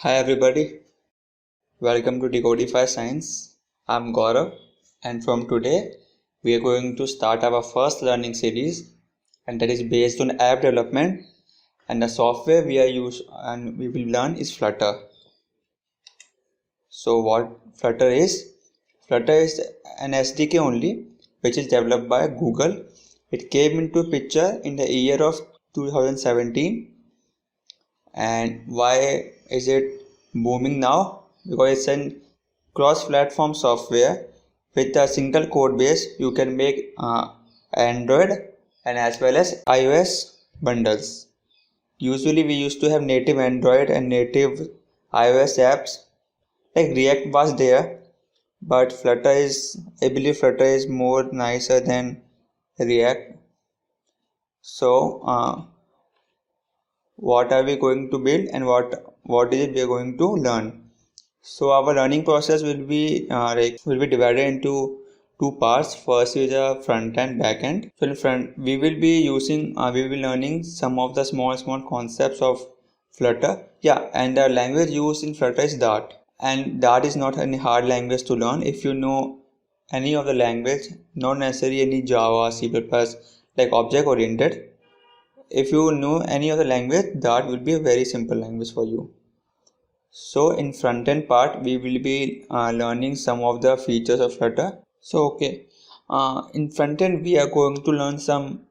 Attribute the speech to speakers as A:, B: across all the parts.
A: Hi everybody, welcome to Decodify Science. I'm Gaurav, and from today we are going to start our first learning series, and that is based on app development. And the software we will learn is Flutter. So what Flutter is? Flutter is an SDK only, which is developed by Google. It came into picture in the year of 2017. And why is it booming now? Because it's a cross-platform software with a single code base. You can make Android and as well as iOS bundles. Usually we used to have native Android and native iOS apps. Like React was there, but I believe Flutter is more nicer than React. So what are we going to build and what is it we are going to learn? So our learning process will be divided into two parts. First is a front and back end. So in front we will be learning some of the small concepts of Flutter. Yeah, and the language used in Flutter is Dart. And Dart is not any hard language to learn. If you know any of the language, not necessarily any Java, C++, like object oriented. If you know any of the language, Dart will be a very simple language for you. So in front end part, we will be learning some of the features of Flutter. In front end, we are going to learn some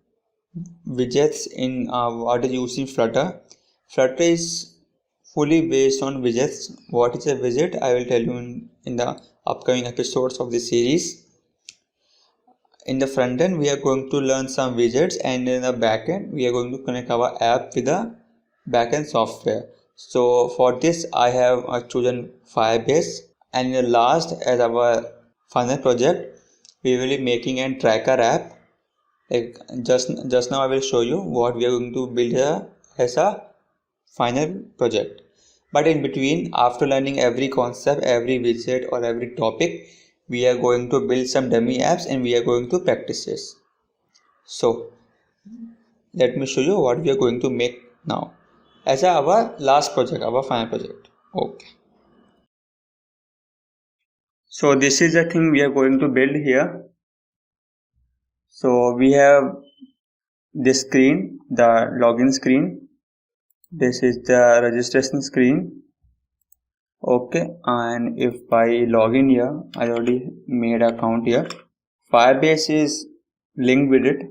A: widgets in what is used in Flutter. Flutter is fully based on widgets. What is a widget? I will tell you in the upcoming episodes of this series. In the front end, we are going to learn some widgets, and in the back end, we are going to connect our app with the backend software. So for this, I have chosen Firebase, and in the last, as our final project, we will be making a tracker app. Like just now, I will show you what we are going to build here as a final project. But in between, after learning every concept, every widget or every topic, we are going to build some dummy apps and we are going to practice this. So let me show you what we are going to make now as our last project, our final project. Okay. So this is the thing we are going to build here. So we have this screen, the login screen. This is the registration screen. Okay, and if I log in here, I already made an account here. Firebase is linked with it,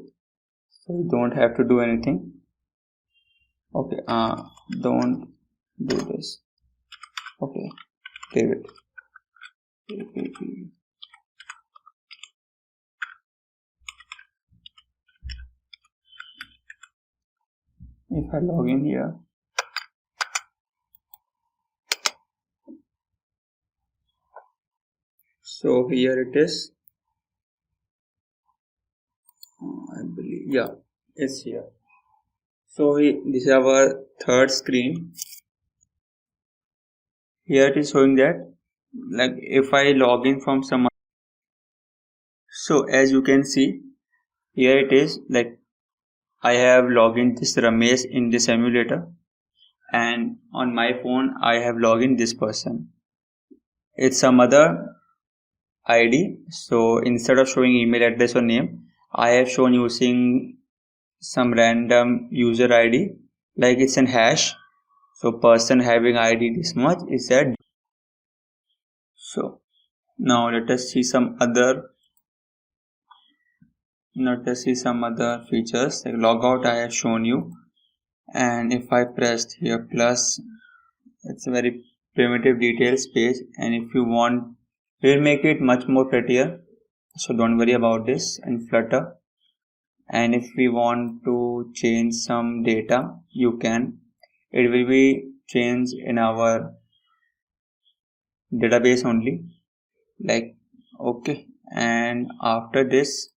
A: so you don't have to do anything. Okay, don't do this. Okay, leave it. If I log in here, so here it is. I believe, yeah, it's here. So this is our third screen. Here it is showing that, like, if I log in from some. So as you can see, here it is, like I have logged in this Ramesh in this emulator, and on my phone I have logged in this person. It's some other ID. So instead of showing email address or name, I have shown using some random user ID, like it's an hash. So person having ID this much is that. So now let us see some other features. Like logout I have shown you, and if I pressed here plus, it's a very primitive details page, and if you want, we'll make it much more prettier, so don't worry about this in Flutter. And if we want to change some data, you can. It will be changed in our database only, like, okay. And after this,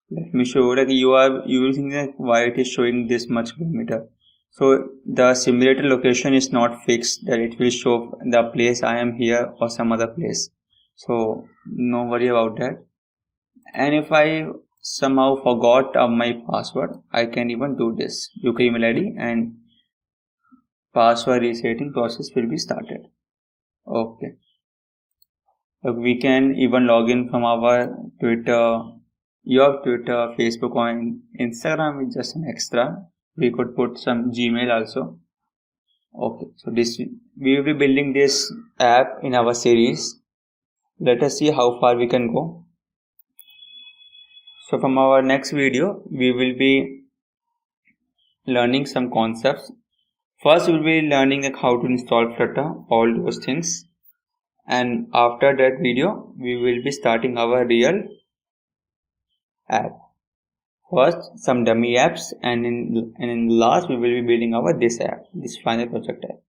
A: let me show, like you will think that why it is showing this much kilometer. So the simulator location is not fixed, that it will show the place I am here or some other place. So no worry about that. And if I somehow forgot my password, I can even do this. UK email ID and password resetting process will be started. Okay. We can even log in from our Twitter, your Twitter, Facebook, or Instagram is just an extra. We could put some Gmail also. Okay, so this we will be building this app in our series. Let us see how far we can go. So from our next video, we will be learning some concepts. First, we will be learning like how to install Flutter, all those things. And after that video, we will be starting our real app. First, some dummy apps, and in last, we will be building our this app, this final project app.